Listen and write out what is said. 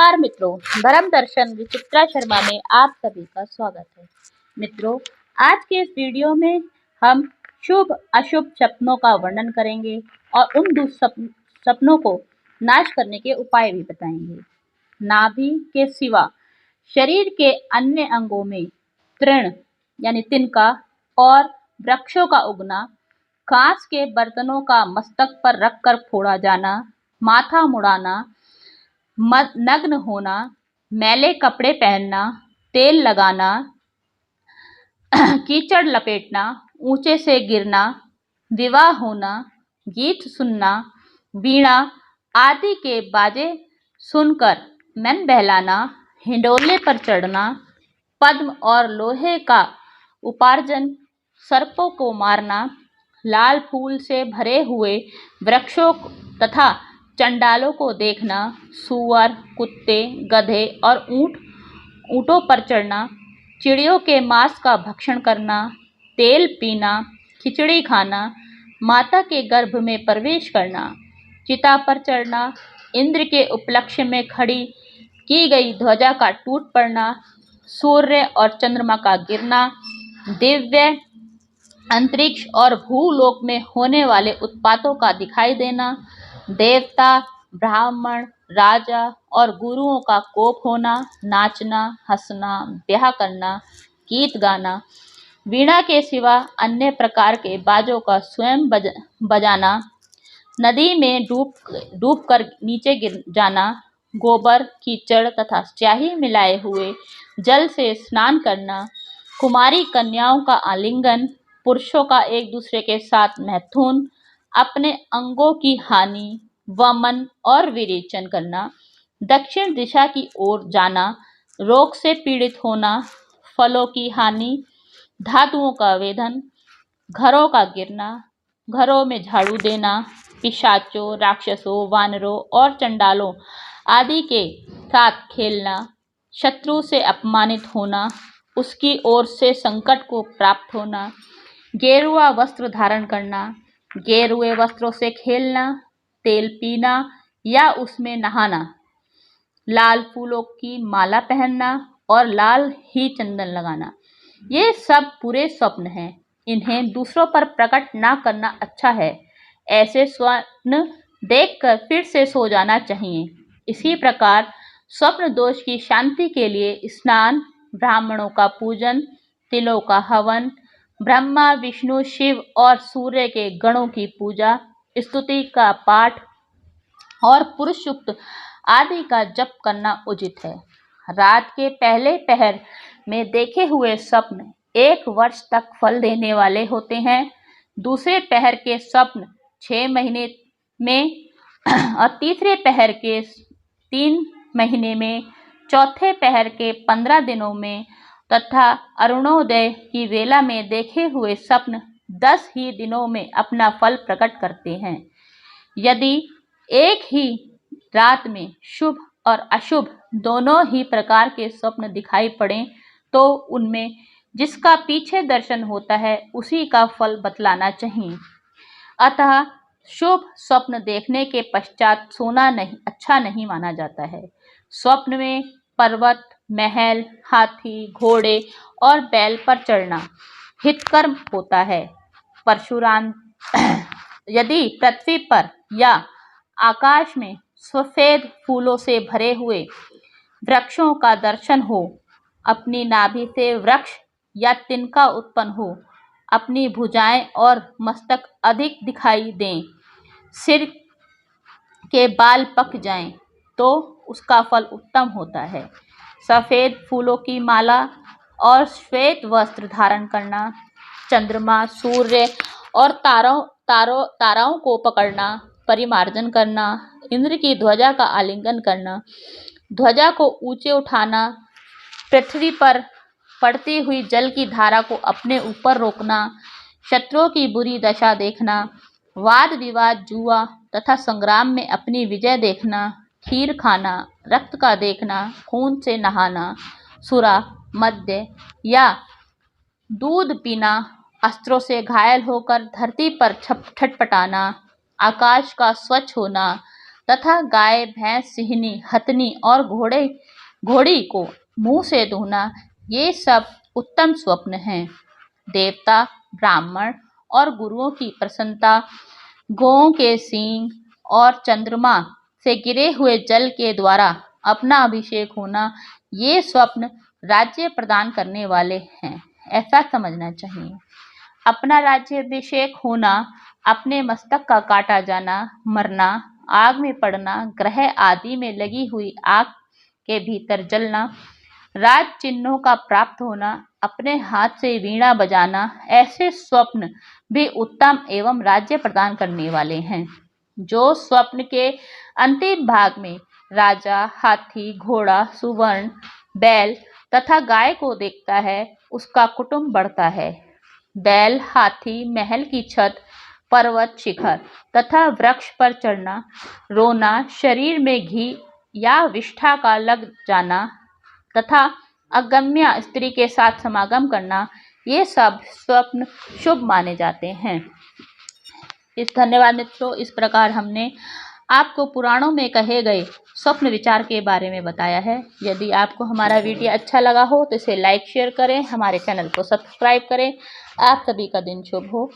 नमस्कार मित्रों, धर्म दर्शन विचित्रा शर्मा में आप सभी का स्वागत है। मित्रों, आज के इस वीडियो में हम शुभ अशुभ सपनों का वर्णन करेंगे और उन सपनों को नाश करने के उपाय भी बताएंगे। नाभि के सिवा शरीर के अन्य अंगों में तृण यानी तिनका और वृक्षों का उगना, कांच के बर्तनों का मस्तक पर रखकर फोड़ा जाना, माथा मुड़ाना, नग्न होना, मैले कपड़े पहनना, तेल लगाना, कीचड़ लपेटना, ऊंचे से गिरना, विवाह होना, गीत सुनना, वीणा आदि के बाजे सुनकर मन बहलाना, हिंडोले पर चढ़ना, पद्म और लोहे का उपार्जन, सर्पों को मारना, लाल फूल से भरे हुए वृक्षों तथा चंडालों को देखना, सूअर, कुत्ते, गधे और ऊँटों पर चढ़ना, चिड़ियों के मांस का भक्षण करना, तेल पीना, खिचड़ी खाना, माता के गर्भ में प्रवेश करना, चिता पर चढ़ना, इंद्र के उपलक्ष्य में खड़ी की गई ध्वजा का टूट पड़ना, सूर्य और चंद्रमा का गिरना, दिव्य अंतरिक्ष और भूलोक में होने वाले उत्पातों का दिखाई देना, देवता, ब्राह्मण, राजा और गुरुओं का कोप होना, नाचना, हंसना, ब्याह करना, गीत गाना, वीणा के सिवा अन्य प्रकार के बाजों का स्वयं बजाना, नदी में डूबकर नीचे गिर जाना, गोबर, कीचड़ तथा स्याही मिलाए हुए जल से स्नान करना, कुमारी कन्याओं का आलिंगन, पुरुषों का एक दूसरे के साथ मैथुन, अपने अंगों की हानि, वमन और विरेचन करना, दक्षिण दिशा की ओर जाना, रोग से पीड़ित होना, फलों की हानि, धातुओं का वेधन, घरों का गिरना, घरों में झाड़ू देना, पिशाचों, राक्षसों, वानरों और चंडालों आदि के साथ खेलना, शत्रु से अपमानित होना, उसकी ओर से संकट को प्राप्त होना, गेरुआ वस्त्र धारण करना, गेरुए वस्त्रों से खेलना, तेल पीना या उसमें नहाना, लाल फूलों की माला पहनना और लाल ही चंदन लगाना। ये सब बुरे स्वप्न हैं। इन्हें दूसरों पर प्रकट ना करना अच्छा है। ऐसे स्वप्न देखकर फिर से सो जाना चाहिए। इसी प्रकार स्वप्न दोष की शांति के लिए स्नान, ब्राह्मणों का पूजन, तिलों का हवन, ब्रह्मा, विष्णु, शिव और सूर्य के गणों की पूजा, स्तुति का पाठ और पुरुष सूक्त आदि का जप करना उचित है। रात के पहले पहर में देखे हुए स्वप्न 1 वर्ष तक फल देने वाले होते हैं। दूसरे पहर के स्वप्न 6 महीने में और तीसरे पहर के 3 महीने में, चौथे पहर के 15 दिनों में तथा अरुणोदय की वेला में देखे हुए स्वप्न 10 ही दिनों में अपना फल प्रकट करते हैं। यदि एक ही रात में शुभ और अशुभ दोनों ही प्रकार के स्वप्न दिखाई पड़ें तो उनमें जिसका पीछे दर्शन होता है उसी का फल बतलाना चाहिए। अतः शुभ स्वप्न देखने के पश्चात सोना अच्छा नहीं माना जाता है। स्वप्न में पर्वत, महल, हाथी, घोड़े और बैल पर चढ़ना हितकर होता है। परशुराम यदि पृथ्वी पर या आकाश में सफेद फूलों से भरे हुए वृक्षों का दर्शन हो, अपनी नाभि से वृक्ष या तिनका उत्पन्न हो, अपनी भुजाएं और मस्तक अधिक दिखाई दें, सिर के बाल पक जाएं, तो उसका फल उत्तम होता है। सफेद फूलों की माला और श्वेत वस्त्र धारण करना, चंद्रमा, सूर्य और ताराओं को पकड़ना, परिमार्जन करना, इंद्र की ध्वजा का आलिंगन करना, ध्वजा को ऊंचे उठाना, पृथ्वी पर पड़ती हुई जल की धारा को अपने ऊपर रोकना, शत्रुओं की बुरी दशा देखना, वाद विवाद, जुआ तथा संग्राम में अपनी विजय देखना, खीर खाना, रक्त का देखना, खून से नहाना, सुरा, मद्य या दूध पीना, अस्त्रों से घायल होकर धरती पर छटपटाना, आकाश का स्वच्छ होना तथा गाय भैंस सिहनी हथनी और घोड़ी को मुंह से धोना, ये सब उत्तम स्वप्न हैं। देवता, ब्राह्मण और गुरुओं की प्रसन्नता, गौओं के सींग और चंद्रमा से गिरे हुए जल के द्वारा अपना अभिषेक होना, ये स्वप्न राज्य प्रदान करने वाले हैं, ऐसा समझना चाहिए। अपना राज्याभिषेक होना, अपने मस्तक का काटा जाना, मरना, आग में पड़ना, ग्रह आदि में लगी हुई आग के भीतर जलना, राज चिन्हों का प्राप्त होना, अपने हाथ से वीणा बजाना, ऐसे स्वप्न भी उत्तम एवं राज्य प्रदान करने वाले हैं। जो स्वप्न के अंतिम भाग में राजा, हाथी, घोड़ा, सुवर्ण, बैल तथा गाय को देखता है, उसका कुटुंब बढ़ता है। बैल, हाथी, महल की छत, पर्वत शिखर तथा वृक्ष पर चढ़ना, रोना, शरीर में घी या विष्ठा का लग जाना तथा अगम्य स्त्री के साथ समागम करना, ये सब स्वप्न शुभ माने जाते हैं। धन्यवाद मित्रों। इस प्रकार हमने आपको पुराणों में कहे गए स्वप्न विचार के बारे में बताया है। यदि आपको हमारा वीडियो अच्छा लगा हो तो इसे लाइक शेयर करें, हमारे चैनल को सब्सक्राइब करें। आप सभी का दिन शुभ हो।